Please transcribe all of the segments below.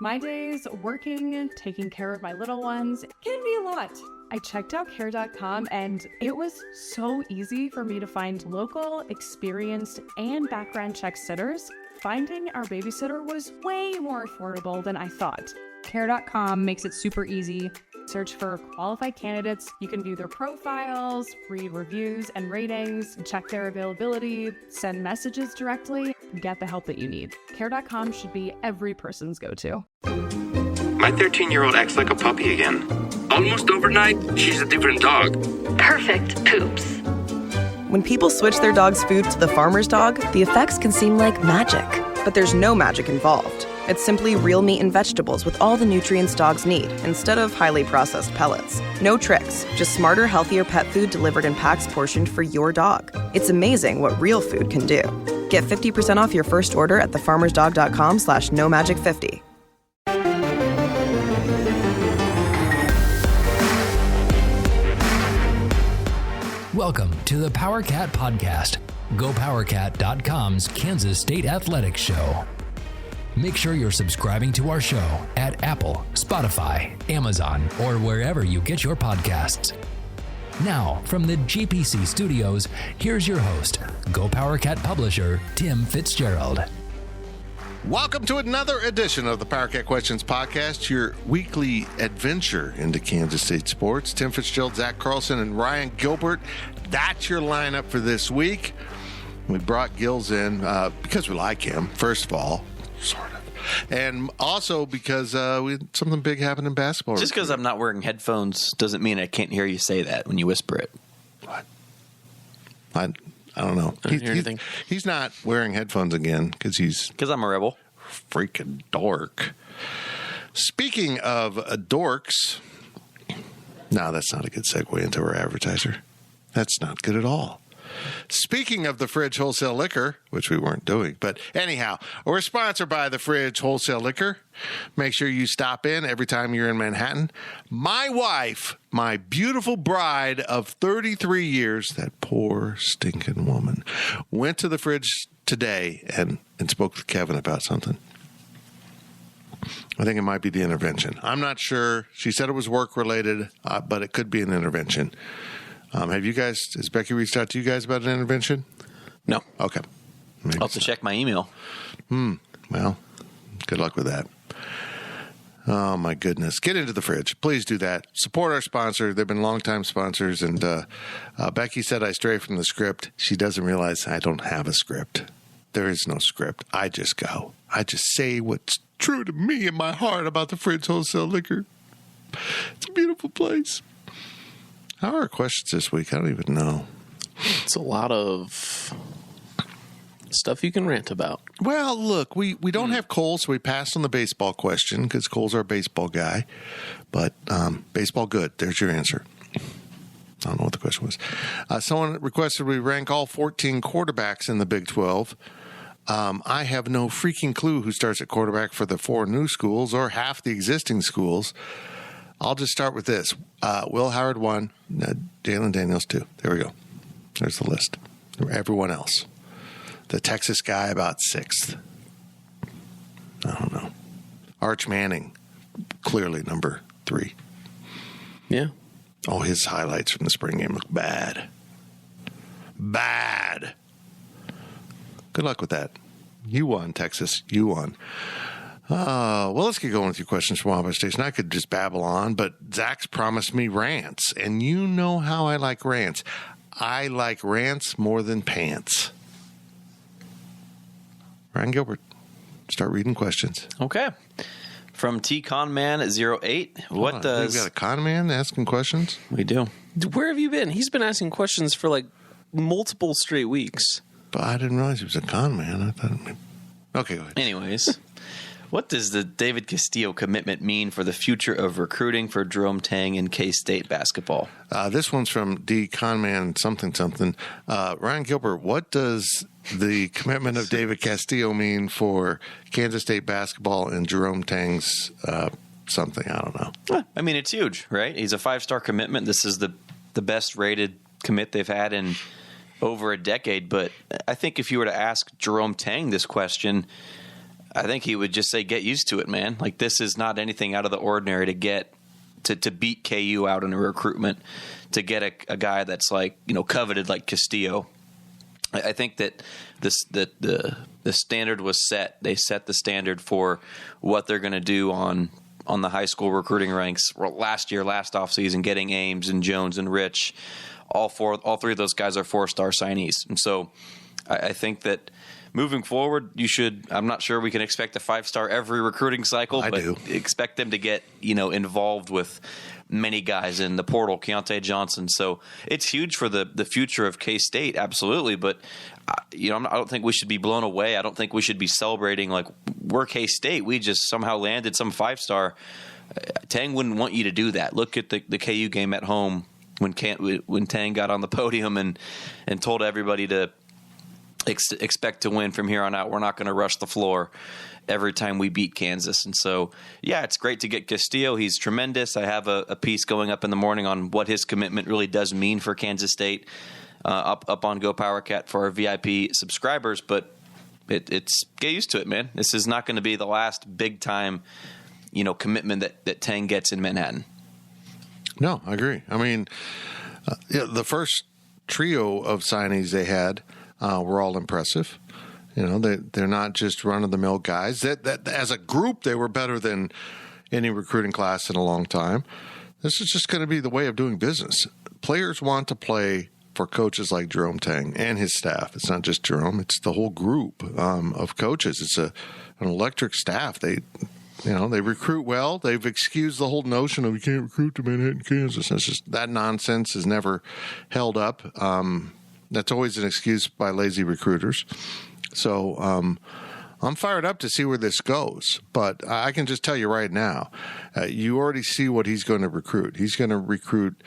My days working, taking care of my little ones can be a lot. I checked out care.com and it was so easy for me to find local, experienced, and background check sitters. Finding our babysitter was way more affordable than I thought. Care.com makes it super easy. Search for qualified candidates. You can view their profiles, read reviews and ratings, check their availability, send messages directly, and get the help that you need. Care.com should be every person's go-to. My 13-year-old acts like a puppy again. Almost overnight, she's a different dog. Perfect poops. When people switch their dog's food to the farmer's dog, the effects can seem like magic. But there's no magic involved. It's simply real meat and vegetables with all the nutrients dogs need, instead of highly processed pellets. No tricks, just smarter, healthier pet food delivered in packs portioned for your dog. It's amazing what real food can do. Get 50% off your first order at thefarmersdog.com/nomagic50. Welcome to the PowerCat Podcast, GoPowerCat.com's Kansas State Athletics Show. Make sure you're subscribing to our show at Apple, Spotify, Amazon, or wherever you get your podcasts. Now, from the GPC studios, here's your host, GoPowerCat publisher, Tim Fitzgerald. Welcome to another edition of the PowerCat Questions Podcast, your weekly adventure into Kansas State sports. Tim Fitzgerald, Zach Carlson, and Ryan Gilbert. That's your lineup for this week. We brought Gills in because we like him, first of all, sort of. And also because something big happened in basketball. Just because I'm not wearing headphones doesn't mean I can't hear you say that when you whisper it. What? I don't know. I don't hear anything. He's not wearing headphones again because I'm a rebel. Freaking dork. Speaking of dorks, no, that's not a good segue into our advertiser. That's not good at all. Speaking of the Fridge Wholesale Liquor, which we weren't doing, but anyhow, we're sponsored by the Fridge Wholesale Liquor. Make sure you stop in every time you're in Manhattan. My wife, my beautiful bride of 33 years, that poor stinking woman, went to the fridge today and spoke to Kevin about something. I think it might be the intervention. I'm not sure. She said it was work-related, but it could be an intervention. Has Becky reached out to you guys about an intervention? No. Okay. Maybe I'll have to check my email. Well, good luck with that. Oh, my goodness. Get into the fridge. Please do that. Support our sponsor. They've been longtime sponsors. And Becky said I stray from the script. She doesn't realize I don't have a script. There is no script. I just go. I just say what's true to me in my heart about the Fridge Wholesale Liquor. It's a beautiful place. How are our questions this week? I don't even know. It's a lot of stuff you can rant about. Well, look, we don't have Cole, so we passed on the baseball question because Cole's our baseball guy. But baseball good. There's your answer. I don't know what the question was. Someone requested we rank all 14 quarterbacks in the Big 12. I have no freaking clue who starts at quarterback for the 4 new schools or half the existing schools. I'll just start with this. Will Howard 1, Jalen Daniels 2. There we go. There's the list. Everyone else. The Texas guy about 6th. I don't know. Arch Manning, clearly number 3. Yeah. Oh, his highlights from the spring game look bad. Bad. Good luck with that. You won, Texas. You won. Well, let's get going with your questions from Wabash Station. I could just babble on, but Zach's promised me rants, and you know how I like rants. I like rants more than pants. Ryan Gilbert, start reading questions. Okay. From TConman08, what does... We've got a con man asking questions? We do. Where have you been? He's been asking questions for like multiple straight weeks. But I didn't realize he was a con man. I thought... Okay, go ahead. Anyways... What does the David Castillo commitment mean for the future of recruiting for Jerome Tang in K-State basketball? This one's from D. Conman something. Ryan Gilbert, what does the commitment of David Castillo mean for Kansas State basketball and Jerome Tang's something? I don't know. I mean, it's huge, right? He's a 5-star commitment. This is the best rated commit they've had in over a decade. But I think if you were to ask Jerome Tang this question, I think he would just say, get used to it, man. Like, this is not anything out of the ordinary to beat KU out in a recruitment, to get a guy that's like, coveted like Castillo. I think that the standard was set. They set the standard for what they're going to do on the high school recruiting ranks last offseason, getting Ames and Jones and Rich. All three of those guys are 4-star signees. And so I think that moving forward, I'm not sure we can expect a 5-star every recruiting cycle, but expect them to get, involved with many guys in the portal, Keontae Johnson. So it's huge for the future of K-State, absolutely. But, I don't think we should be blown away. I don't think we should be celebrating like we're K-State. We just somehow landed some 5-star. Tang wouldn't want you to do that. Look at the KU game at home when Tang got on the podium and told everybody to expect to win from here on out. We're not going to rush the floor every time we beat Kansas. And so, yeah, it's great to get Castillo. He's tremendous. I have a piece going up in the morning on what his commitment really does mean for Kansas State up on Go Power Cat for our VIP subscribers. But it's get used to it, man. This is not going to be the last big time, commitment that Tang gets in Manhattan. No, I agree. I mean, the first trio of signings they had were all impressive. They're not just run-of-the-mill guys. That as a group, they were better than any recruiting class in a long time. This is just going to be the way of doing business. Players want to play for coaches like Jerome Tang and his staff. It's not just Jerome; it's the whole group of coaches. It's an electric staff. They recruit well. They've excused the whole notion of you can't recruit to Manhattan, Kansas. It's just that nonsense is never held up. That's always an excuse by lazy recruiters. So I'm fired up to see where this goes. But I can just tell you right now, you already see what he's going to recruit. He's going to recruit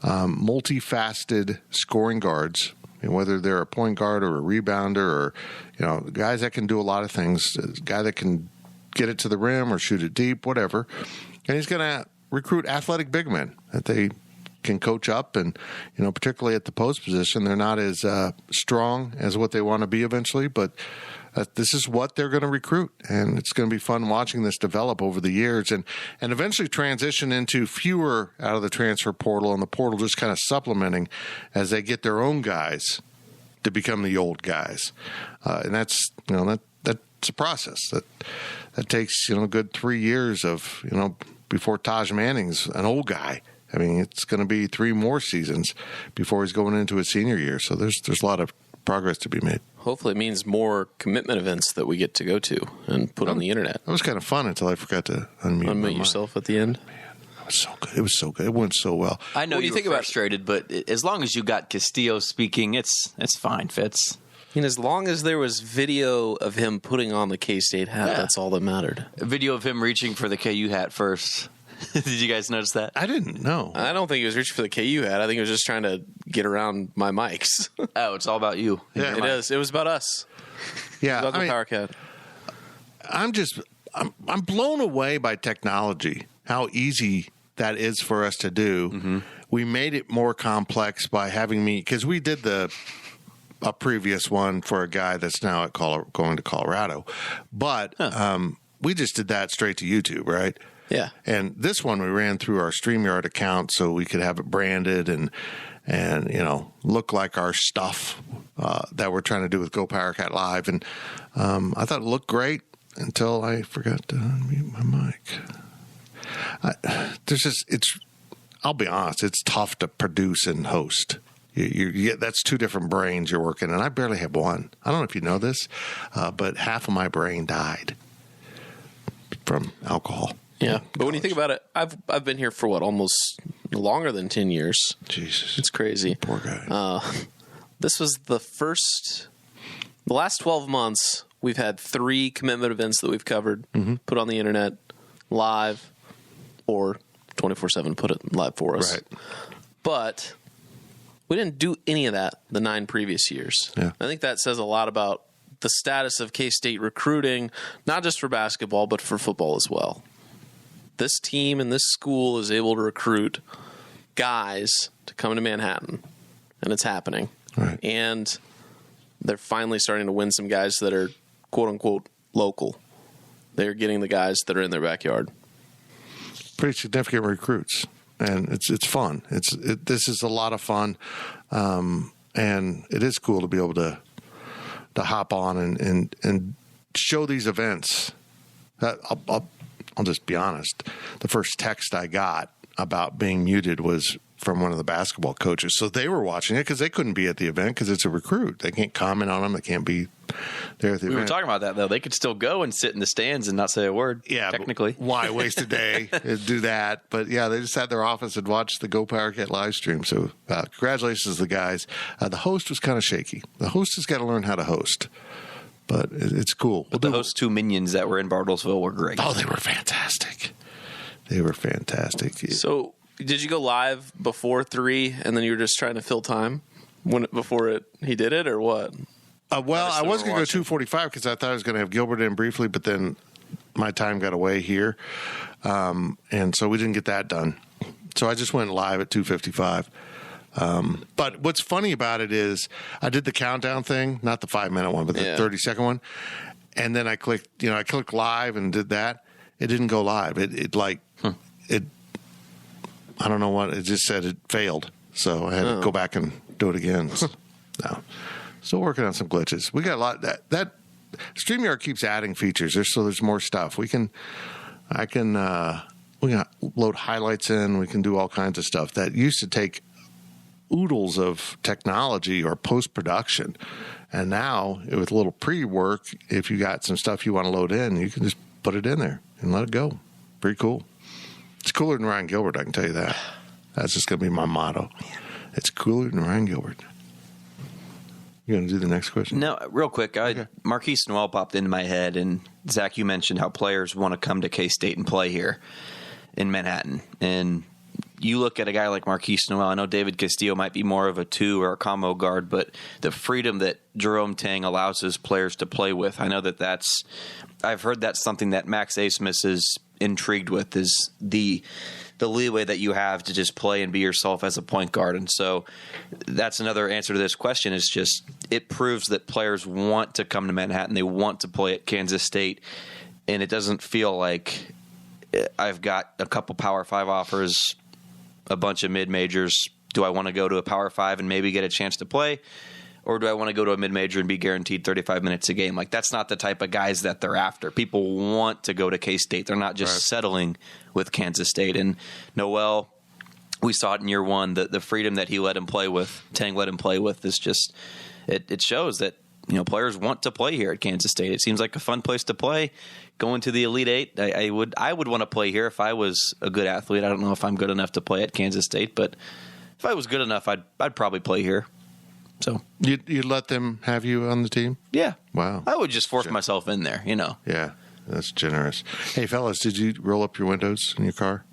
multifaceted scoring guards, whether they're a point guard or a rebounder or, guys that can do a lot of things, a guy that can get it to the rim or shoot it deep, whatever. And he's going to recruit athletic big men that they can coach up, and particularly at the post position, they're not as strong as what they want to be eventually, but this is what they're going to recruit, and it's going to be fun watching this develop over the years and eventually transition into fewer out of the transfer portal, and the portal just kind of supplementing as they get their own guys to become the old guys, and that's that's a process that takes a good 3 years of before Taj Manning's an old guy. I mean, it's going to be 3 more seasons before he's going into his senior year. So there's a lot of progress to be made. Hopefully it means more commitment events that we get to go to and put on the internet. That was kind of fun until I forgot to unmute yourself at the end. Man, that was so good. It was so good. It went so well. I know you think frustrated, but as long as you got Castillo speaking, it's fine, Fitz. As long as there was video of him putting on the K-State hat, that's all that mattered. A video of him reaching for the KU hat first. Did you guys notice that? I didn't know. I don't think he was reaching for the KU hat. I think he was just trying to get around my mics. Oh, it's all about you. Yeah, it is. It was about us. Yeah, Power Cat. I'm blown away by technology. How easy that is for us to do. Mm-hmm. We made it more complex by having me, because we did a previous one for a guy that's now going to Colorado, but we just did that straight to YouTube, right? Yeah. And this one we ran through our StreamYard account so we could have it branded and look like our stuff that we're trying to do with Go Power Cat Live. And I thought it looked great until I forgot to unmute my mic. I'll be honest, it's tough to produce and host. That's 2 different brains you're working, and I barely have one. I don't know if you know this, but half of my brain died from alcohol. Yeah, but when you think about it, I've been here for almost longer than 10 years. Jesus, it's crazy. Poor guy. This was the last 12 months. We've had 3 commitment events that we've covered, put on the internet, live, or 24/7 put it live for us. Right. But we didn't do any of that the 9 previous years. Yeah. I think that says a lot about the status of K-State recruiting, not just for basketball, but for football as well. This team and this school is able to recruit guys to come to Manhattan, and it's happening. Right. And they're finally starting to win some guys that are quote-unquote local. they're getting the guys that are in their backyard. Pretty significant recruits, and it's fun. This is a lot of fun, and it is cool to be able to hop on and show these events. I'll just be honest. The first text I got about being muted was from one of the basketball coaches. So they were watching it because they couldn't be at the event because it's a recruit. They can't comment on them. They can't be there at the event. We were talking about that, though. They could still go and sit in the stands and not say a word, technically. Why waste a day to do that? But, yeah, they just sat in their office and watched the Go Power Cat live stream. So congratulations to the guys. The host was kind of shaky. The host has got to learn how to host. But it's cool. But the host 2 minions that were in Bartlesville were great. Oh, they were fantastic. So did you go live before 3 and then you were just trying to fill time he did it, or what? Well, I was going to go 2:45 because I thought I was going to have Gilbert in briefly, but then my time got away here. And so we didn't get that done. So I just went live at 2:55. But what's funny about it is I did the countdown thing, not the 5-minute one, but the 30-second one. And then I clicked live and did that. It didn't go live. I don't know what, it just said it failed. So I had to go back and do it again. No. Still working on some glitches. We got a lot that StreamYard keeps adding features. There's more stuff. We can load highlights in. We can do all kinds of stuff that used to take oodles of technology or post-production. And now with a little pre-work, if you got some stuff you want to load in, you can just put it in there and let it go. Pretty cool. It's cooler than Ryan Gilbert, I can tell you that. That's just going to be my motto. It's cooler than Ryan Gilbert. You going to do the next question? No, real quick. Marquise Noel popped into my head, and Zach, you mentioned how players want to come to K-State and play here in Manhattan. And you look at a guy like Marquise Noel. I know David Castillo might be more of a 2 or a combo guard, but the freedom that Jerome Tang allows his players to play with, I know I've heard that's something that Max Asmus is intrigued with, is the leeway that you have to just play and be yourself as a point guard. And so that's another answer to this question, is just it proves that players want to come to Manhattan. They want to play at Kansas State, and it doesn't feel like I've got a couple Power 5 offers, a bunch of mid-majors. Do I want to go to a Power 5 and maybe get a chance to play? Or do I want to go to a mid-major and be guaranteed 35 minutes a game? Like, that's not the type of guys that they're after. People want to go to K-State. They're not just settling with Kansas State. And Noel, we saw it in year one, the freedom that he let him play with, Tang let him play with, is just it shows that players want to play here at Kansas State. It seems like a fun place to play. Going to the Elite Eight, I would want to play here if I was a good athlete. I don't know if I'm good enough to play at Kansas State, but if I was good enough, I'd probably play here. So you'd let them have you on the team? Yeah. Wow. I would just force myself in there, Yeah, that's generous. Hey, fellas, did you roll up your windows in your car?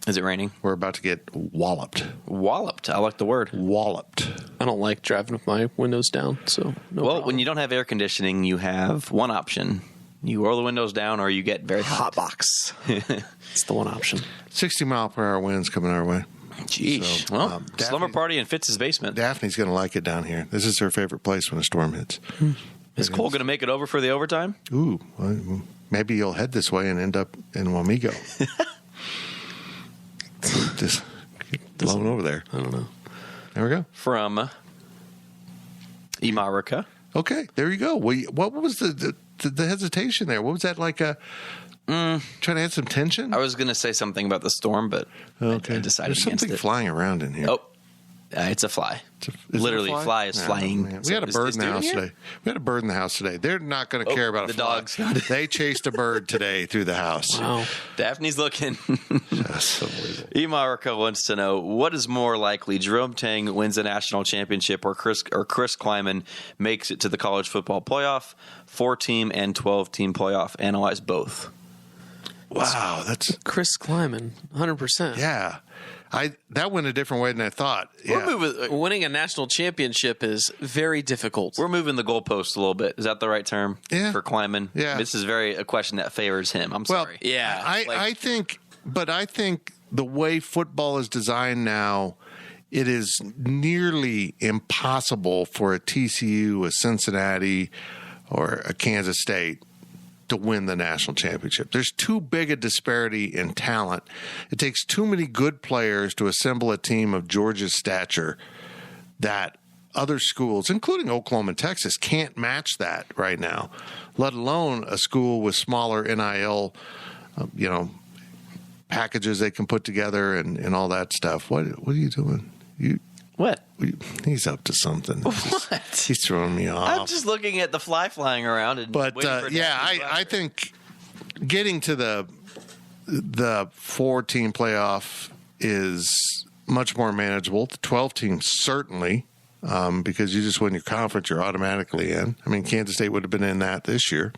Is it raining? We're about to get walloped. Walloped. I like the word. Walloped. I don't like driving with my windows down, so no problem. When you don't have air conditioning, you have one option. You roll the windows down or you get very hot box. It's the one option. 60-mile-per-hour winds coming our way. Jeez. So, slumber party in Fitz's basement. Daphne's going to like it down here. This is her favorite place when a storm hits. Is Cole going to make it over for the overtime? Ooh, well, maybe you'll head this way and end up in Wamego. Just blown over there. I don't know. There we go. From Imarica. Okay, there you go. What was the hesitation there? What was that like trying to add some tension? I was going to say something about the storm, but I decided There's against something it. Flying around in here. Oh, it's a fly. Literally, fly is flying. Man. We had a bird in the house today. We had a bird in the house today. They're not going to care about a the fly. dogs. They chased a bird today through the house. Wow. Daphne's looking. That's unbelievable. Imarica wants to know, what is more likely, Jerome Tang wins a national championship or Chris Kleiman makes it to the college football playoff? 4-team and 12-team playoff. Analyze both. Wow, that's Chris Kleiman, 100%. yeah. That went a different way than I thought. Yeah. Winning a national championship is very difficult. We're moving the goalpost a little bit. Is that the right term for Kleiman? Yeah. This is a question that favors him. I'm sorry. Yeah. I think the way football is designed now, it is nearly impossible for a TCU, a Cincinnati, or a Kansas State to win the national championship. There's too big a disparity in talent. It takes too many good players to assemble a team of Georgia's stature that other schools, including Oklahoma and Texas, can't match that right now, let alone a school with smaller NIL, packages they can put together and all that stuff. What are you doing? What? He's up to something. What? He's throwing me off. I'm just looking at the fly flying around. And but waiting for it to happen. I think getting to the 4-team playoff is much more manageable. The 12-team certainly, because you just win your conference, you're automatically in. I mean, Kansas State would have been in that this year.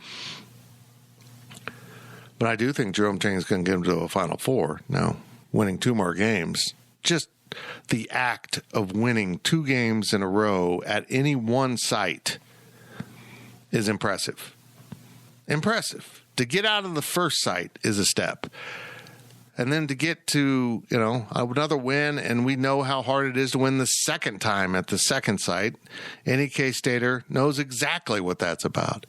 But I do think Jerome Tang is going to get them to a Final Four. Now, winning 2 more games, just the act of winning 2 games in a row at any one site is impressive. Impressive. To get out of the first site is a step. And then to get to, another win, and we know how hard it is to win the second time at the second site. Any K-Stater knows exactly what that's about.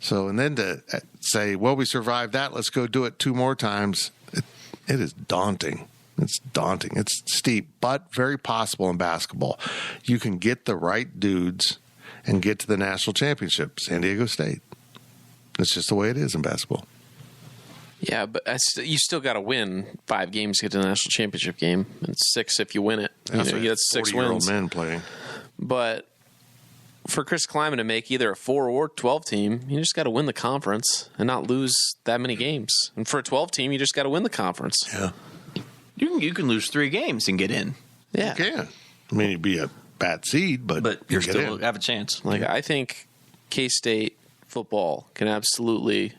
So, and then to say, well, we survived that, let's go do it 2 more times, it is daunting. It's daunting. It's steep, but very possible in basketball. You can get the right dudes and get to the national championship, San Diego State. It's just the way it is in basketball. Yeah, but you still got to win 5 games to get to the national championship game, and 6 if you win it. You get 6 wins. Men playing. But for Chris Kleiman to make either a 4 or 12 team, you just got to win the conference and not lose that many games. And for a 12 team, you just got to win the conference. Yeah. You can lose 3 games and get in. Yeah. You can. I mean, you'd be a bad seed, but you get still in. have a chance. Like, I think K-State football can absolutely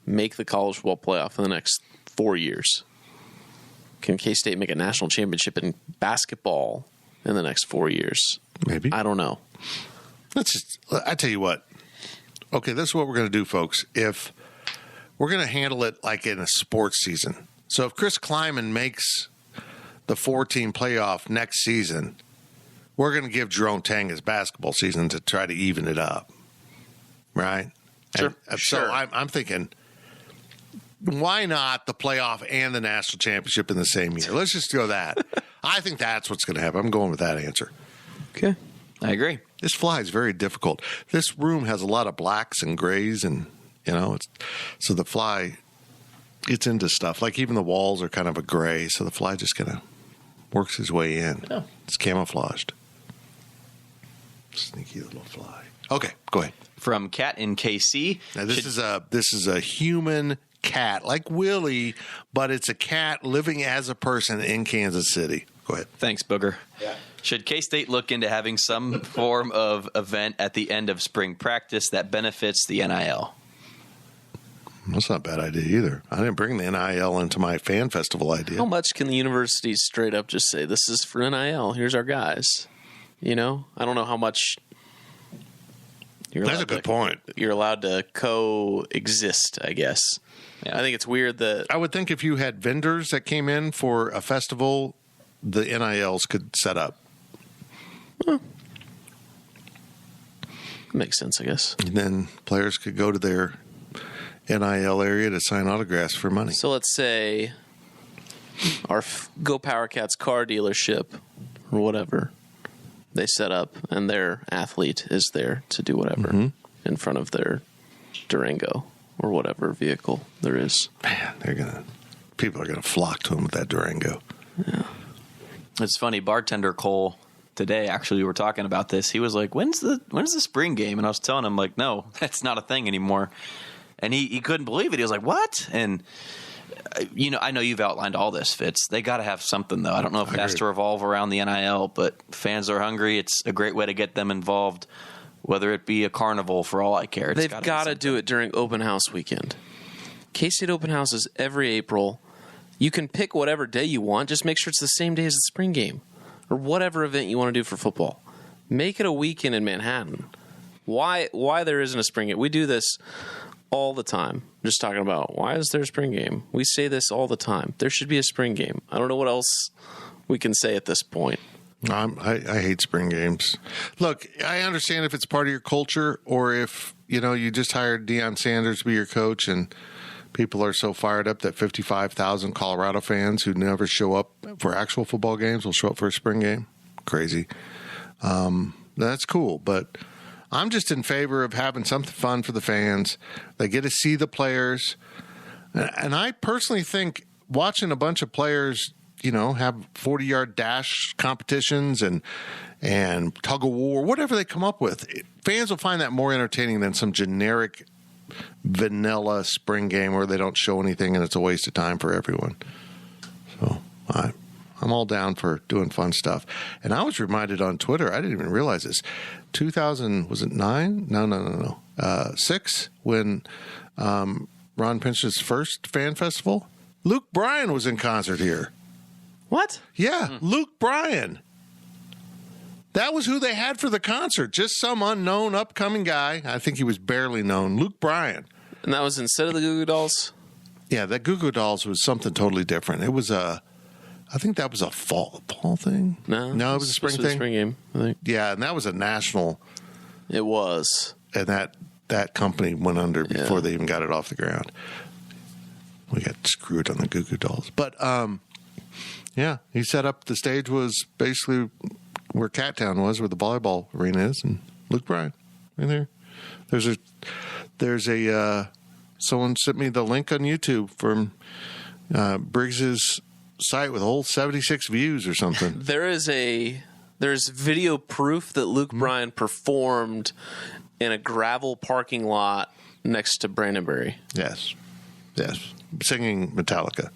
make the college football playoff in the next 4 years. Can K-State make a national championship in basketball in the next 4 years? Maybe. I don't know. I tell you what. Okay, this is what we're going to do, folks. If we're going to handle it like in a sports season. So if Chris Kleiman makes the 4-team playoff next season, we're going to give Jerome Tang his basketball season to try to even it up. Right? Sure. So I'm thinking, why not the playoff and the national championship in the same year? Let's just go that. I think that's what's going to happen. I'm going with that answer. Okay. I agree. This fly is very difficult. This room has a lot of blacks and grays, and so the fly gets into stuff. Like even the walls are kind of a gray, so the fly just kind of works his way in. Oh. It's camouflaged. Sneaky little fly. Okay, go ahead. From Cat in KC. Now this is a human cat, like Willie, but it's a cat living as a person in Kansas City. Go ahead. Thanks, Booger. Yeah. Should K-State look into having some form of event at the end of spring practice that benefits the NIL? That's not a bad idea either. I didn't bring the NIL into my fan festival idea. How much can the universities straight up just say, this is for NIL, here's our guys? I don't know how much That's a good point. You're allowed to coexist, I guess. Yeah. I think it's weird that... I would think if you had vendors that came in for a festival, the NILs could set up. Makes sense, I guess. And then players could go to their NIL area to sign autographs for money. So let's say our Go Power Cats car dealership or whatever, they set up and their athlete is there to do whatever in front of their Durango or whatever vehicle there is. Man, people are gonna flock to him with that Durango. Yeah. It's funny, bartender Cole today, actually, we were talking about this. He was like, when's the spring game? And I was telling him, like, no, that's not a thing anymore. And he couldn't believe it. He was like, what? And, I know you've outlined all this, Fitz. They got to have something, though. I don't know if it has to revolve around the NIL, but fans are hungry. It's a great way to get them involved, whether it be a carnival for all I care. They've got to do it during open house weekend. K-State open house is every April. You can pick whatever day you want. Just make sure it's the same day as the spring game or whatever event you want to do for football. Make it a weekend in Manhattan. Why there isn't a spring game? We do this all the time. Just talking about why is there a spring game? We say this all the time. There should be a spring game. I don't know what else we can say at this point. I hate spring games. Look, I understand if it's part of your culture, or if you just hired Deion Sanders to be your coach, and people are so fired up that 55,000 Colorado fans who never show up for actual football games will show up for a spring game. Crazy. That's cool, but I'm just in favor of having something fun for the fans. They get to see the players, and I personally think watching a bunch of players, have 40-yard dash competitions and tug of war, whatever they come up with, fans will find that more entertaining than some generic vanilla spring game where they don't show anything and it's a waste of time for everyone. So I'm all down for doing fun stuff. And I was reminded on Twitter, I didn't even realize this, 2000, was it 9? No. 6, when Ron Pinch's first fan festival, Luke Bryan was in concert here. What? Yeah, Luke Bryan. That was who they had for the concert. Just some unknown upcoming guy. I think he was barely known. Luke Bryan. And that was instead of the Goo Goo Dolls? Yeah, that Goo Goo Dolls was something totally different. It was I think that was a fall thing. No, it was a spring thing. A spring game, I think. Yeah, and that was a national. It was. And that company went under before they even got it off the ground. We got screwed on the Goo Goo Dolls. But, yeah, he set up, the stage was basically where Cat Town was, where the volleyball arena is, and Luke Bryan right there. There's a someone sent me the link on YouTube from Briggs's site with a whole 76 views or something. There's video proof that Luke Bryan performed in a gravel parking lot next to Brandonberry. Yes, singing Metallica.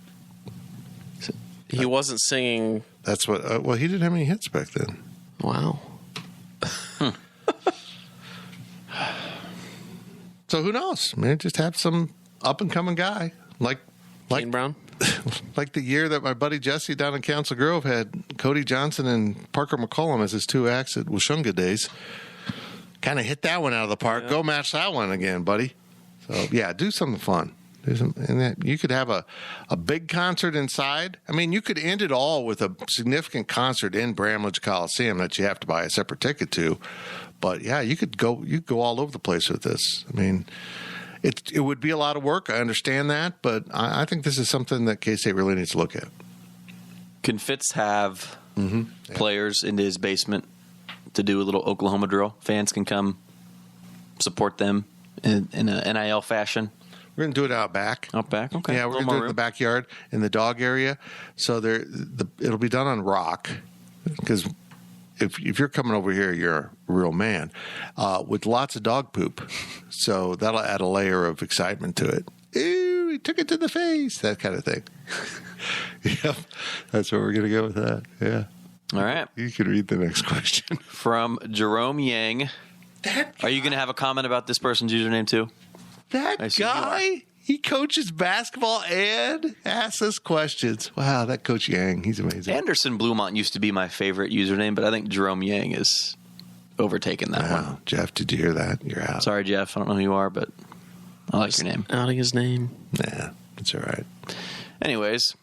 He wasn't singing. That's what. He didn't have any hits back then. Wow. So who knows? Man, just have some up and coming guy like Kane Brown. Like the year that my buddy Jesse down in Council Grove had Cody Johnson and Parker McCollum as his 2 acts at Washunga days. Kind of hit that one out of the park. Yeah. Go match that one again, buddy. So yeah, do something fun. And you could have a big concert inside. I mean, you could end it all with a significant concert in Bramlage Coliseum that you have to buy a separate ticket to. But yeah, you could go all over the place with this. I mean, it would be a lot of work. I understand that, but I think this is something that K-State really needs to look at. Can Fitz have players into his basement to do a little Oklahoma drill? Fans can come support them in a NIL fashion. We're going to do it out back. Out back? Okay. Yeah, we're going to do it in the backyard in the dog area. So it'll be done on rock, because if you're coming over here, you're a real man, with lots of dog poop. So that'll add a layer of excitement to it. Ooh, he took it to the face, that kind of thing. Yep, that's where we're going to go with that. Yeah. All right. You can read the next question. From Jerome Yang. Are you going to have a comment about this person's username too? That guy, he coaches basketball and asks us questions. Wow, that Coach Yang, he's amazing. Anderson Bluemont used to be my favorite username, but I think Jerome Yang is overtaken that one. Jeff, did you hear that? You're out. Sorry, Jeff. I don't know who you are, but I like your name. Outing his name. Nah, it's all right. Anyways,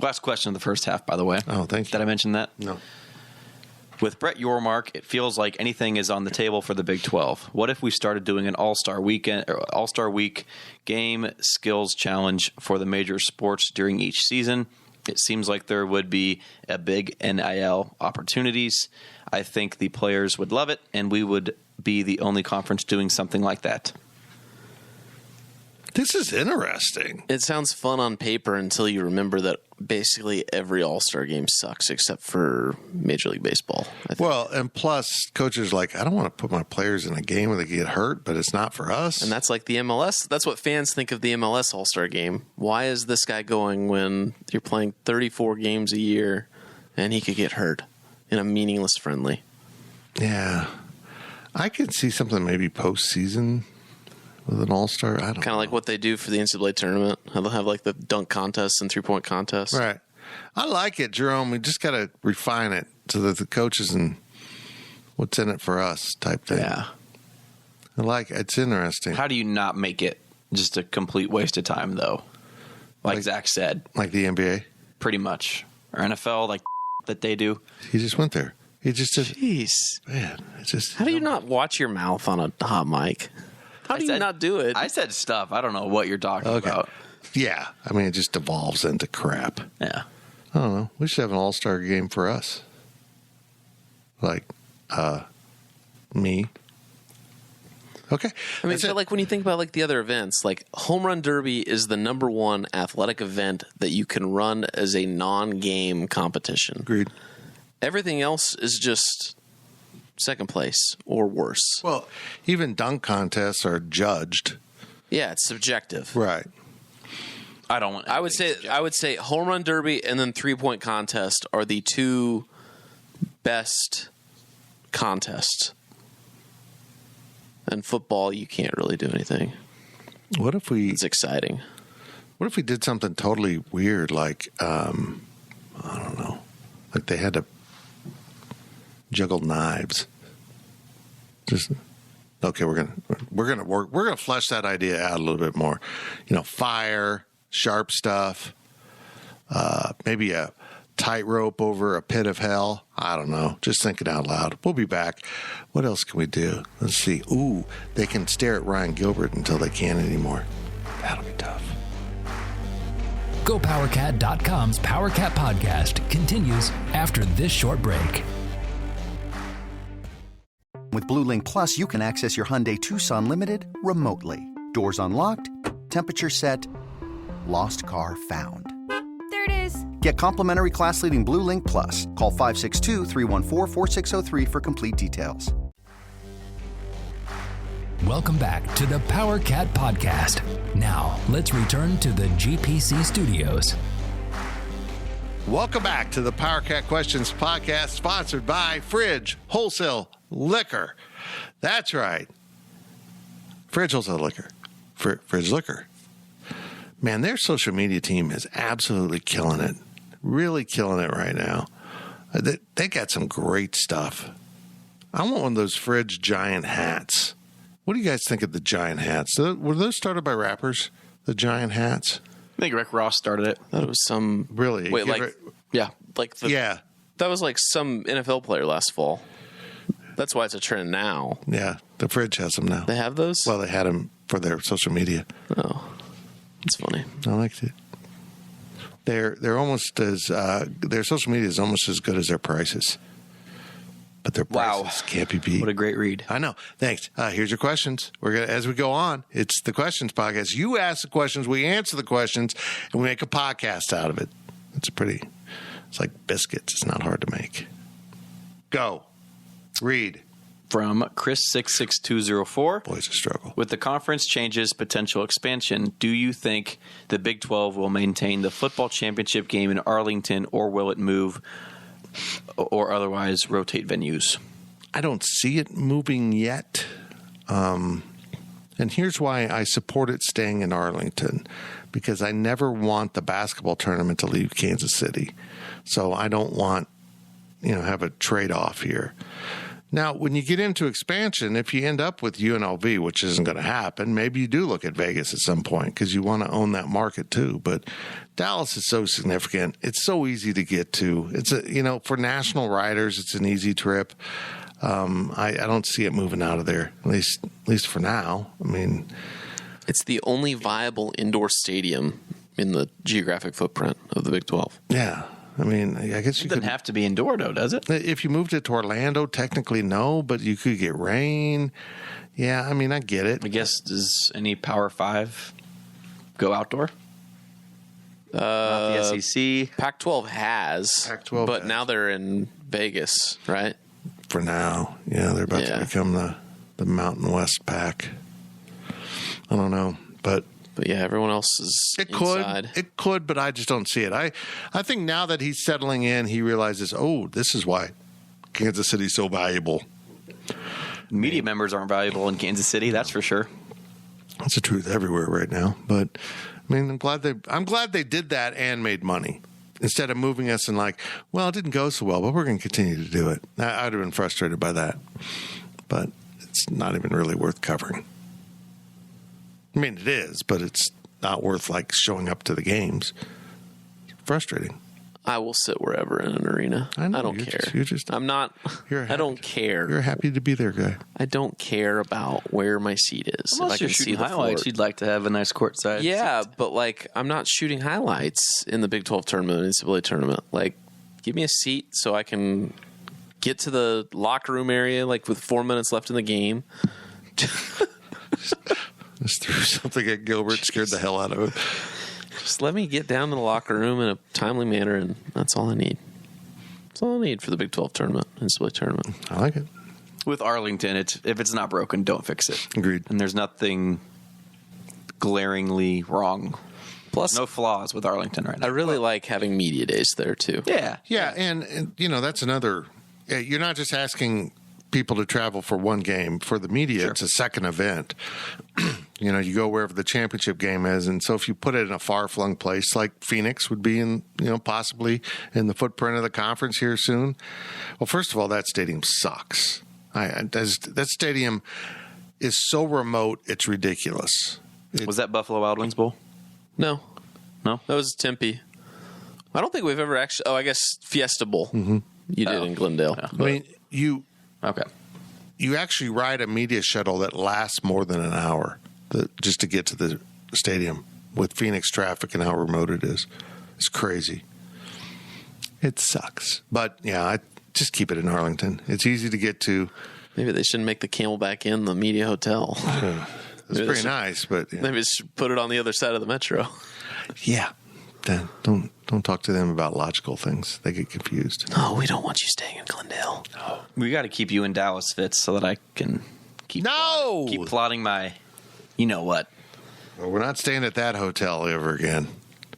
last question of the first half, by the way. Oh, thank you. Did I mention that? No. With Brett Yormark, it feels like anything is on the table for the Big 12. What if we started doing an All-Star Week game skills challenge for the major sports during each season? It seems like there would be a big NIL opportunities. I think the players would love it, and we would be the only conference doing something like that. This is interesting. It sounds fun on paper until you remember that basically every All-Star game sucks except for Major League Baseball. Well, and plus, coaches are like, I don't want to put my players in a game where they get hurt, but it's not for us. And that's like the MLS. That's what fans think of the MLS All-Star game. Why is this guy going when you're playing 34 games a year and he could get hurt in a meaningless friendly? Yeah. I could see something maybe postseason with an all-star. I don't know. Kind of like what they do for the NCAA tournament. They'll have like the dunk contests and three-point contests. Right. I like it, Jerome. We just got to refine it so that the coaches and what's in it for us type thing. Yeah. I like it. It's interesting. How do you not make it just a complete waste of time, though? Like Zach said. Like the NBA? Pretty much. Or NFL, like that they do. He just went there. He just Jeez. man. It's just How do you not watch your mouth on a hot mic? How do you not do it? I said stuff. I don't know what you're talking about. Yeah, I mean, it just devolves into crap. Yeah. I don't know. We should have an all-star game for us. Like, me. Okay. I mean, That's so it. like when you think about like the other events, like Home Run Derby is the number one athletic event that you can run as a non-game competition. Agreed. Everything else is just second place or worse. Well, even dunk contests are judged. Yeah, it's subjective. Right. I would say Home Run Derby and then 3-point contest are the two best contests. And football, you can't really do anything. What if we It's exciting. What if we did something totally weird, like I don't know, like they had to juggle knives? Just okay. We're gonna flesh that idea out a little bit more. You know, fire, sharp stuff, maybe a tightrope over a pit of hell. I don't know. Just thinking out loud. We'll be back. What else can we do? Let's see. Ooh, they can stare at Ryan Gilbert until they can't anymore. That'll be tough. GoPowerCat.com's PowerCat podcast continues after this short break. With Blue Link Plus, you can access your Hyundai Tucson Limited remotely. Doors unlocked, temperature set, lost car found. There it is. Get complimentary class-leading Blue Link Plus. Call 562-314-4603 for complete details. Welcome back to the PowerCat podcast. Now, let's return to the GPC studios. Welcome back to the PowerCat Questions podcast, sponsored by Fridge Wholesale Liquor. That's right. Fridge Wholesale Liquor. Fridge Liquor. Man, their social media team is absolutely killing it. Really killing it right now. They got some great stuff. I want one of those Fridge giant hats. What do you guys think of the giant hats? Were those started by rappers, the giant hats? I think Rick Ross started it. I thought it was some... Really? Wait, like... Yeah. Like the, yeah. That was like some NFL player last fall. That's why it's a trend now. Yeah. The Fridge has them now. They have those? Well, they had them for their social media. Oh. That's funny. I liked it. They're almost as their social media is almost as good as their prices, but their prices can't be beat. What a great read! I know. Thanks. Here's your questions. We're gonna as we go on. It's the questions podcast. You ask the questions, we answer the questions, and we make a podcast out of it. It's like biscuits. It's not hard to make. Go. Read. From Chris66204. Boys, a struggle. With the conference changes, potential expansion, do you think the Big 12 will maintain the football championship game in Arlington, or will it move or otherwise rotate venues? I don't see it moving yet. And here's why I support it staying in Arlington, because I never want the basketball tournament to leave Kansas City. So I don't want, have a trade-off here. Now, when you get into expansion, if you end up with UNLV, which isn't going to happen, maybe you do look at Vegas at some point because you want to own that market too. But Dallas is so significant. It's so easy to get to. It's for national riders, it's an easy trip. I don't see it moving out of there, at least for now. I mean, it's the only viable indoor stadium in the geographic footprint of the Big 12. Yeah. I mean, I guess it doesn't have to be indoor, though, does it? If you moved it to Orlando, technically no, but you could get rain. Yeah, I mean, I get it. I guess, does any Power 5 go outdoor? Not the SEC. Pac-12 has. But now they're in Vegas, right? For now. Yeah, they're about to become the Mountain West Pac. I don't know, but yeah, everyone else is inside. It could, but I just don't see it. I think now that he's settling in, he realizes, this is why Kansas City's so valuable. Media members aren't valuable in Kansas City, that's for sure. That's the truth everywhere right now. But I mean, I'm glad they did that and made money instead of moving us and it didn't go so well, but we're going to continue to do it. I'd have been frustrated by that, but it's not even really worth covering. I mean, it is, but it's not worth showing up to the games. It's frustrating. I will sit wherever in an arena. I know, I don't you're care. I'm not. I don't care. You're a happy to be there guy. I don't care about where my seat is. Unless you're shooting highlights, you'd like to have a nice courtside. Yeah, seat. but like I'm not shooting highlights in the Big 12 tournament, NCAA tournament. Like, give me a seat so I can get to the locker room area, like with 4 minutes left in the game. Just threw something at Gilbert, scared the hell out of him. Just let me get down to the locker room in a timely manner, and that's all I need. That's all I need for the Big 12 tournament, NCAA tournament. I like it. With Arlington, if it's not broken, don't fix it. Agreed. And there's nothing glaringly wrong. Plus, no flaws with Arlington right now. I really like having media days there too. Yeah. Yeah, and that's another. You're not just asking people to travel for one game. For the media, Sure. It's a second event. You go wherever the championship game is, and so if you put it in a far-flung place like Phoenix would be in, possibly in the footprint of the conference here soon. Well, first of all, that stadium sucks. That stadium is so remote, it's ridiculous. Was that Buffalo Wild Wings Bowl? No. No? That was Tempe. I don't think we've ever actually. Oh, I guess Fiesta Bowl. Mm-hmm. You did in Glendale. I mean, Okay. You actually ride a media shuttle that lasts more than an hour just to get to the stadium with Phoenix traffic and how remote it is. It's crazy. It sucks. But, yeah, I just keep it in Arlington. It's easy to get to. Maybe they shouldn't make the Camelback Inn the media hotel. It's pretty nice, but yeah. Maybe just put it on the other side of the metro. Yeah. Don't talk to them about logical things. They get confused. No, we don't want you staying in Glendale. We got to keep you in Dallas, Fitz, so that I can keep plotting my, you know what. Well, we're not staying at that hotel ever again.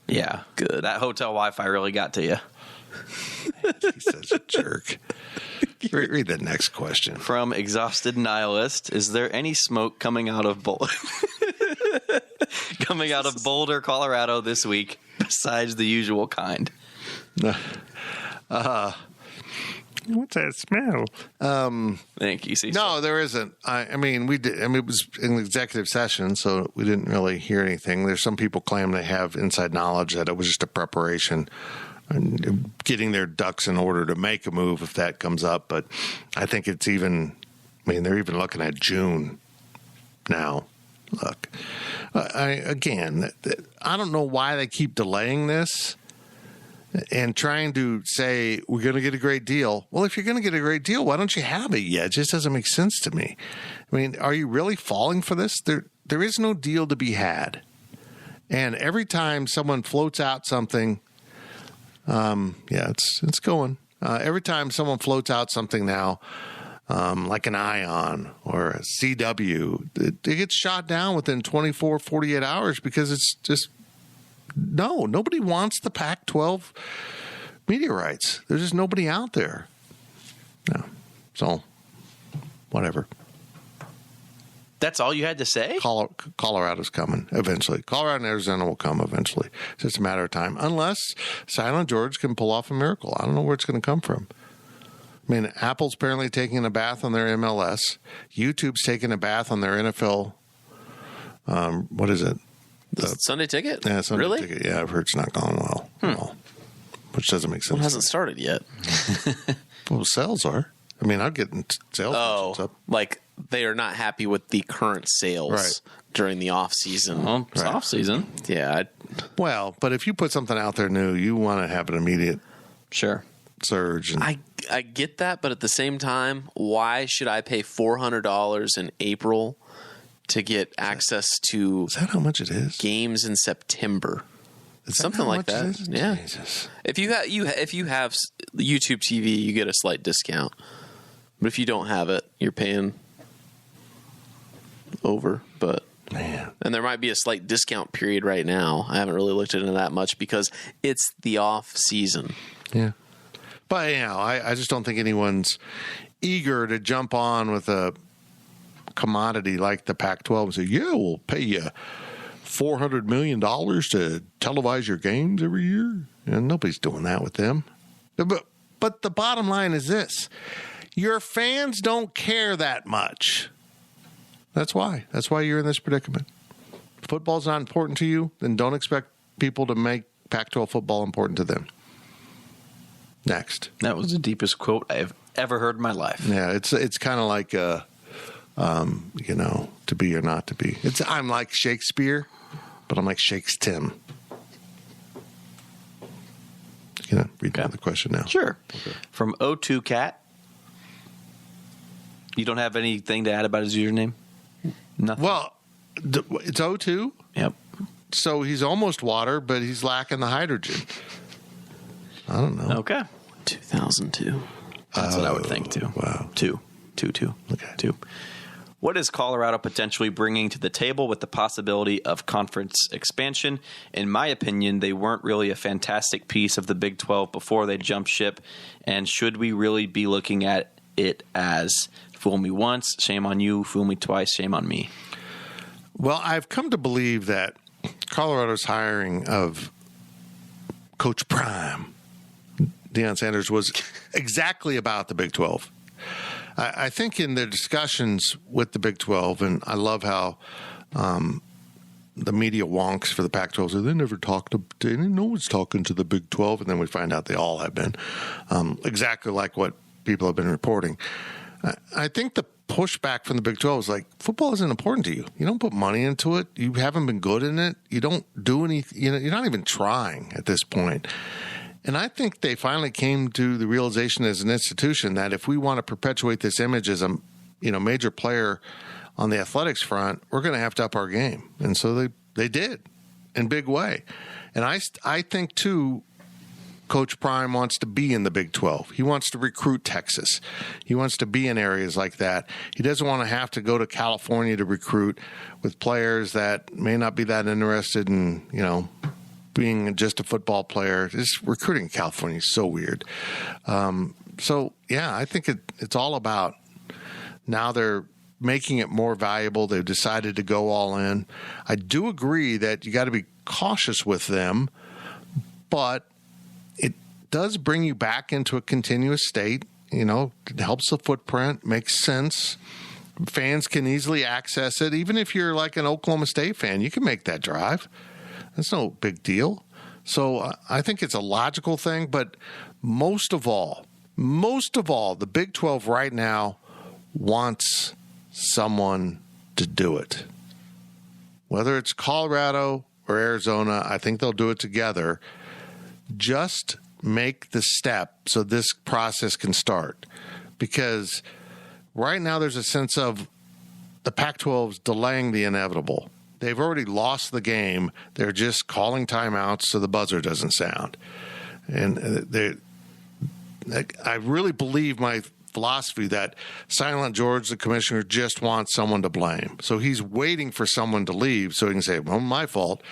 Yeah, good. That hotel Wi-Fi really got to you. He's such a jerk. Read the next question. From Exhausted Nihilist, is there any smoke coming out of Boulder, Colorado this week besides the usual kind? What's that smell? Thank you, Cecil. No, there isn't. I mean, we did. I mean, it was an executive session, so we didn't really hear anything. There's some people claim they have inside knowledge that it was just a preparation and getting their ducks in order to make a move if that comes up. But I think it's even. I mean, they're even looking at June now. Look, I don't know why they keep delaying this and trying to say we're going to get a great deal. Well, if you're going to get a great deal, why don't you have it yet? It just doesn't make sense to me. I mean, are you really falling for this? There is no deal to be had. And every time someone floats out something, it's going. Every time someone floats out something now, like an Ion or a CW, it gets shot down within 24, 48 hours because it's just, nobody wants the Pac-12 media rights. There's just nobody out there. No. So, whatever. That's all you had to say? Colorado's coming eventually. Colorado and Arizona will come eventually. It's just a matter of time. Unless Silent George can pull off a miracle. I don't know where it's going to come from. I mean, Apple's apparently taking a bath on their MLS. YouTube's taking a bath on their NFL. What is it? The Sunday Ticket? Yeah, Sunday really? Ticket. Yeah, I've heard it's not going well at all, which doesn't make sense. Well, it hasn't started yet. Well, sales are. I mean, I'm getting sales. Oh, like they are not happy with the current sales during the off season. Well, it's off season. Yeah. Well, but if you put something out there new, you want to have an immediate surge. And I get that, but at the same time, why should I pay $400 in April to get access to? Is that how much it is? Games in September. Something like that. Yeah. Jesus. If you have YouTube TV, you get a slight discount. But if you don't have it, you're paying over. But man, and there might be a slight discount period right now. I haven't really looked into that much because it's the off season. Yeah. But I just don't think anyone's eager to jump on with a commodity like the Pac-12 and say, "Yeah, we'll pay you $400 million to televise your games every year." And nobody's doing that with them. But the bottom line is this. Your fans don't care that much. That's why. That's why you're in this predicament. If football's not important to you, then don't expect people to make Pac-12 football important to them. next. That was the deepest quote I've ever heard in my life. Yeah, it's kind of like, to be or not to be. I'm like Shakespeare, but I'm like Shakes Tim. Read another question now. Sure. Okay. From O2 Cat. You don't have anything to add about his username? Nothing. Well, it's O2. Yep. So he's almost water, but he's lacking the hydrogen. I don't know. Okay. 2002. That's what I would think too. Wow. Two. Okay. 2. What is Colorado potentially bringing to the table with the possibility of conference expansion? In my opinion, they weren't really a fantastic piece of the Big 12 before they jumped ship. And should we really be looking at it as fool me once, shame on you, fool me twice, shame on me? Well, I've come to believe that Colorado's hiring of Coach Prime, Deion Sanders, was exactly about the Big 12. I think in their discussions with the Big 12, and I love how the media wonks for the Pac-12 say they never talked to, no one's talking to the Big 12, and then we find out they all have been, exactly like what people have been reporting. I think the pushback from the Big 12 is like, football isn't important to you. You don't put money into it. You haven't been good in it. You don't do anything. You're not even trying at this point. And I think they finally came to the realization as an institution that if we want to perpetuate this image as a major player on the athletics front, we're going to have to up our game. And so they did in a big way. And I think, too, Coach Prime wants to be in the Big 12. He wants to recruit Texas. He wants to be in areas like that. He doesn't want to have to go to California to recruit with players that may not be that interested in, being just a football player. Just recruiting in California is so weird. I think it's all about now they're making it more valuable. They've decided to go all in. I do agree that you got to be cautious with them, but it does bring you back into a continuous state. It helps the footprint, makes sense. Fans can easily access it. Even if you're like an Oklahoma State fan, you can make that drive. That's no big deal. So I think it's a logical thing, but most of all, the Big 12 right now wants someone to do it. Whether it's Colorado or Arizona, I think they'll do it together. Just make the step so this process can start. Because right now there's a sense of the Pac-12's delaying the inevitable. They've already lost the game. They're just calling timeouts so the buzzer doesn't sound. And I really believe my philosophy that Silent George, the commissioner, just wants someone to blame. So he's waiting for someone to leave so he can say, well, my fault,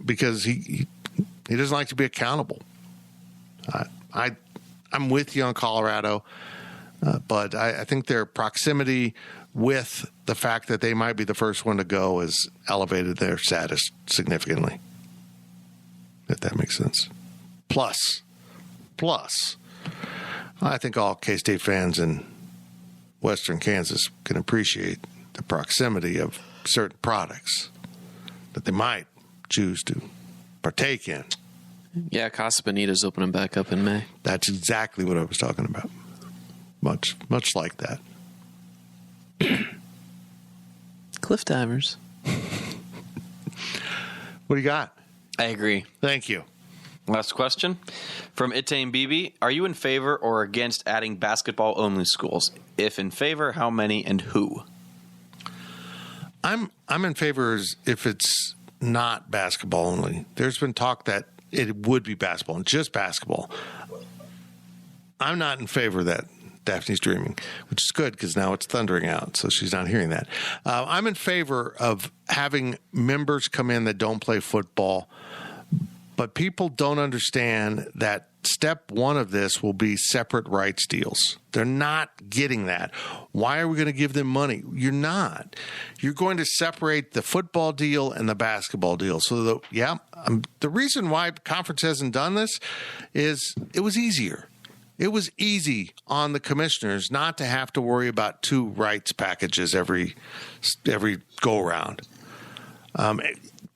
because he doesn't like to be accountable. I'm with you on Colorado, but I think their proximity with the fact that they might be the first one to go has elevated their status significantly, if that makes sense. Plus, I think all K-State fans in Western Kansas can appreciate the proximity of certain products that they might choose to partake in. Yeah, Casa Bonita's opening back up in May. That's exactly what I was talking about. Much like that. Cliff Divers. What do you got? I agree. Thank you. Last question from Itane Bibi. Are you in favor or against adding basketball-only schools? If in favor, how many and who? I'm in favor if it's not basketball only. There's been talk that it would be basketball and just basketball. I'm not in favor of that. Daphne's dreaming, which is good because now it's thundering out, so she's not hearing that. I'm in favor of having members come in that don't play football, but people don't understand that step one of this will be separate rights deals. They're not getting that. Why are we going to give them money? You're not. You're going to separate the football deal and the basketball deal. So, the reason why conference hasn't done this is it was easier. It was easy on the commissioners not to have to worry about 2 rights packages every go-around.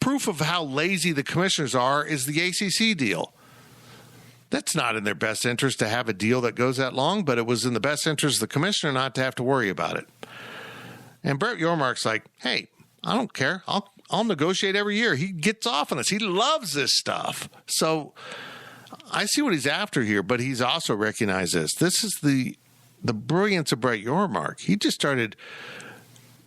Proof of how lazy the commissioners are is the ACC deal. That's not in their best interest to have a deal that goes that long, but it was in the best interest of the commissioner not to have to worry about it. And Brett Yormark's like, hey, I don't care. I'll negotiate every year. He gets off on this. He loves this stuff. So I see what he's after here, but he's also recognized this. This is the brilliance of Brett Yormark. He just started,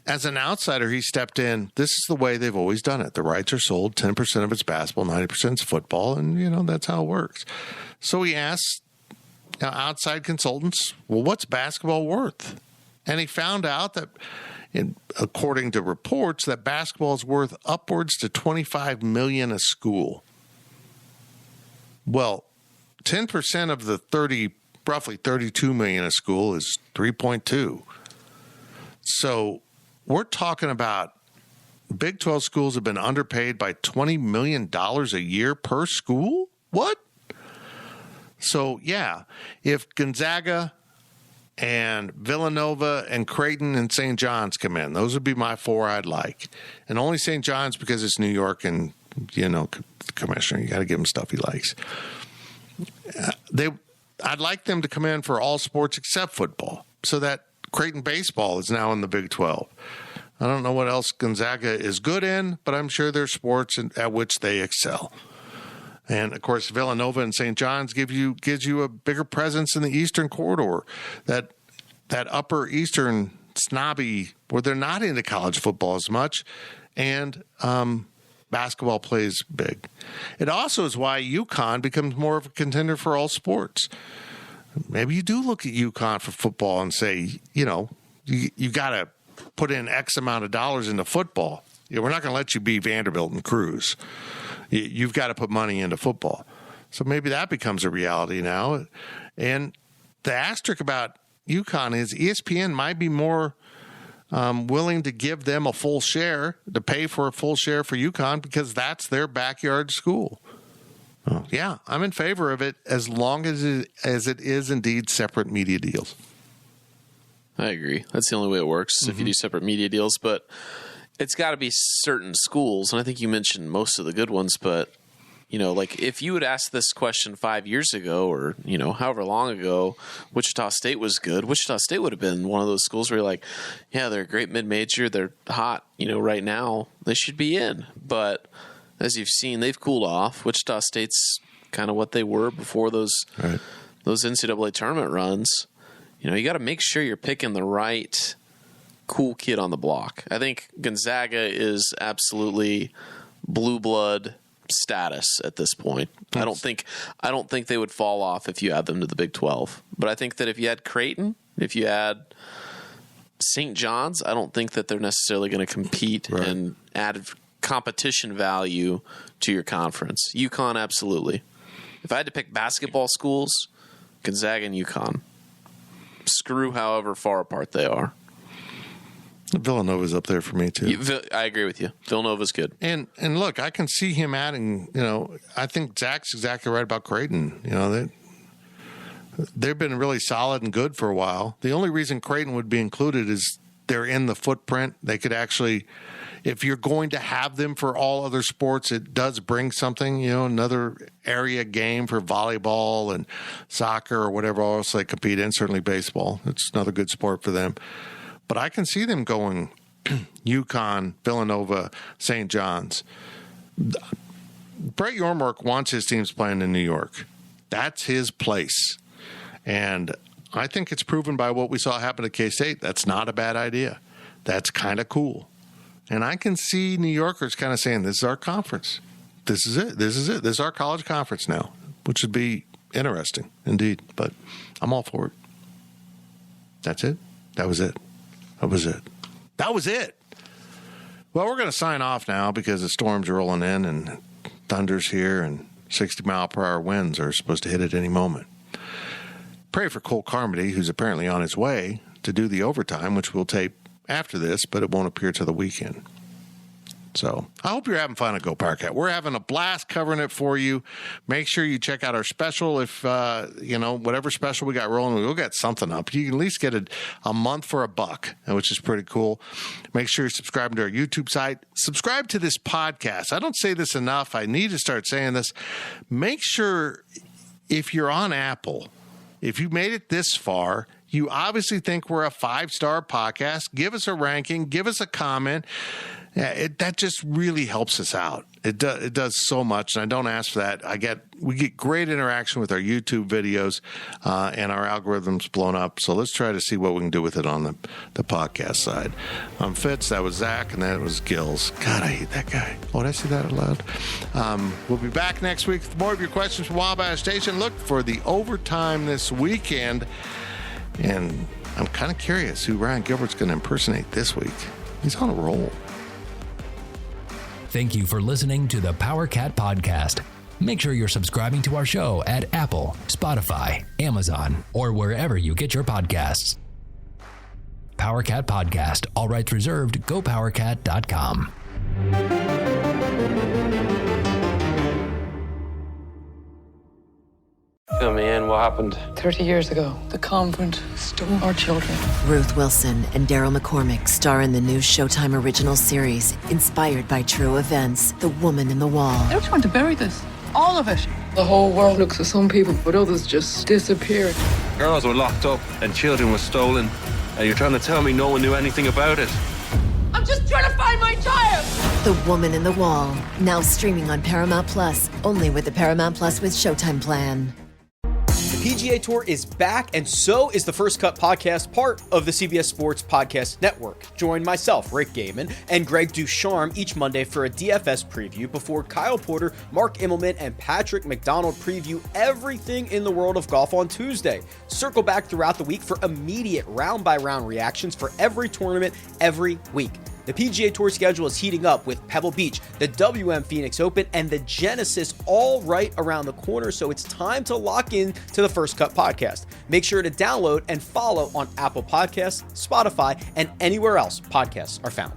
as an outsider, he stepped in. This is the way they've always done it. The rights are sold. 10% of it's basketball, 90% is football, and, that's how it works. So he asked outside consultants, well, what's basketball worth? And he found out that, according to reports, that basketball is worth upwards to $25 million a school. Well, 10% of the roughly $32 million a school is 3.2. So we're talking about Big 12 schools have been underpaid by $20 million a year per school? What? So, yeah, if Gonzaga and Villanova and Creighton and St. John's come in, those would be my four I'd like. And only St. John's because it's New York and, the commissioner. You got to give him stuff he likes. I'd like them to come in for all sports except football, so that Creighton baseball is now in the Big 12. I don't know what else Gonzaga is good in, but I'm sure there's sports at which they excel. And, of course, Villanova and St. John's gives you a bigger presence in the Eastern Corridor, that upper Eastern snobby, where they're not into college football as much, and basketball plays big. It also is why UConn becomes more of a contender for all sports. Maybe you do look at UConn for football and say, you got to put in X amount of dollars into football. We're not going to let you be Vanderbilt and Cruz. You've got to put money into football. So maybe that becomes a reality now. And the asterisk about UConn is ESPN might be more willing to give them a full share, to pay for a full share for UConn, because that's their backyard school. Oh, yeah, I'm in favor of it as long as it is indeed separate media deals. I agree. That's the only way it works, if you do separate media deals. But it's got to be certain schools, and I think you mentioned most of the good ones, but like if you had asked this question 5 years ago or, however long ago, Wichita State was good, Wichita State would have been one of those schools where you're like, yeah, they're a great mid-major, they're hot, right now, they should be in. But as you've seen, they've cooled off. Wichita State's kind of what they were before those NCAA tournament runs. You got to make sure you're picking the right cool kid on the block. I think Gonzaga is absolutely blue blood status at this point. I don't think they would fall off if you add them to the Big 12. But I think that if you had Creighton, if you add St. John's, I don't think that they're necessarily going to compete and add competition value to your conference. UConn, absolutely. If I had to pick basketball schools, Gonzaga and UConn. Screw however far apart they are. Villanova's up there for me too. I agree with you. Villanova's good. And look, I can see him adding, I think Zach's exactly right about Creighton. They've been really solid and good for a while. The only reason Creighton would be included is they're in the footprint. They could actually, if you're going to have them for all other sports, it does bring something, another area game for volleyball and soccer or whatever else they compete in, certainly baseball. It's another good sport for them. But I can see them going UConn, Villanova, St. John's. Brett Yormark wants his teams playing in New York. That's his place. And I think it's proven by what we saw happen at K-State. That's not a bad idea. That's kind of cool. And I can see New Yorkers kind of saying, this is our conference. This is it. This is it. This is our college conference now, which would be interesting indeed. But I'm all for it. That's it. That was it. That was it. That was it. Well, we're going to sign off now because the storms are rolling in and thunder's here and 60-mile-per-hour winds are supposed to hit at any moment. Pray for Cole Carmody, who's apparently on his way to do the overtime, which we'll tape after this, but it won't appear till the weekend. So I hope you're having fun at Go Powercat. We're having a blast covering it for you. Make sure you check out our special. If, whatever special we got rolling, we'll get something up. You can at least get a month for $1, which is pretty cool. Make sure you're subscribing to our YouTube site. Subscribe to this podcast. I don't say this enough. I need to start saying this. Make sure if you're on Apple, if you made it this far, you obviously think we're a 5-star podcast. Give us a ranking. Give us a comment. That just really helps us out. It does so much, and I don't ask for that. We get great interaction with our YouTube videos, and our algorithm's blown up. So let's try to see what we can do with it on the podcast side. I'm Fitz. That was Zach, and that was Gills. God, I hate that guy. Oh, did I say that out loud? We'll be back next week with more of your questions from Wabash Station. Look for the overtime this weekend, and I'm kind of curious who Ryan Gilbert's going to impersonate this week. He's on a roll. Thank you for listening to the Power Cat Podcast. Make sure you're subscribing to our show at Apple, Spotify, Amazon, or wherever you get your podcasts. Power Cat Podcast. All rights reserved. GoPowerCat.com. Fill me in. What happened? 30 years ago, the convent stole our children. Ruth Wilson and Daryl McCormick star in the new Showtime original series, inspired by true events, The Woman in the Wall. They're trying to bury this. All of it. The whole world looks at some people, but others just disappeared. Girls were locked up and children were stolen. And you're trying to tell me no one knew anything about it? I'm just trying to find my child! The Woman in the Wall, now streaming on Paramount Plus, only with the Paramount Plus with Showtime plan. The PGA Tour is back, and so is the First Cut Podcast, part of the CBS Sports Podcast Network. Join myself, Rick Gaiman, and Greg Ducharme each Monday for a DFS preview before Kyle Porter, Mark Immelman, and Patrick McDonald preview everything in the world of golf on Tuesday. Circle back throughout the week for immediate round-by-round reactions for every tournament every week. The PGA Tour schedule is heating up with Pebble Beach, the WM Phoenix Open, and the Genesis all right around the corner, so it's time to lock in to the First Cut Podcast. Make sure to download and follow on Apple Podcasts, Spotify, and anywhere else podcasts are found.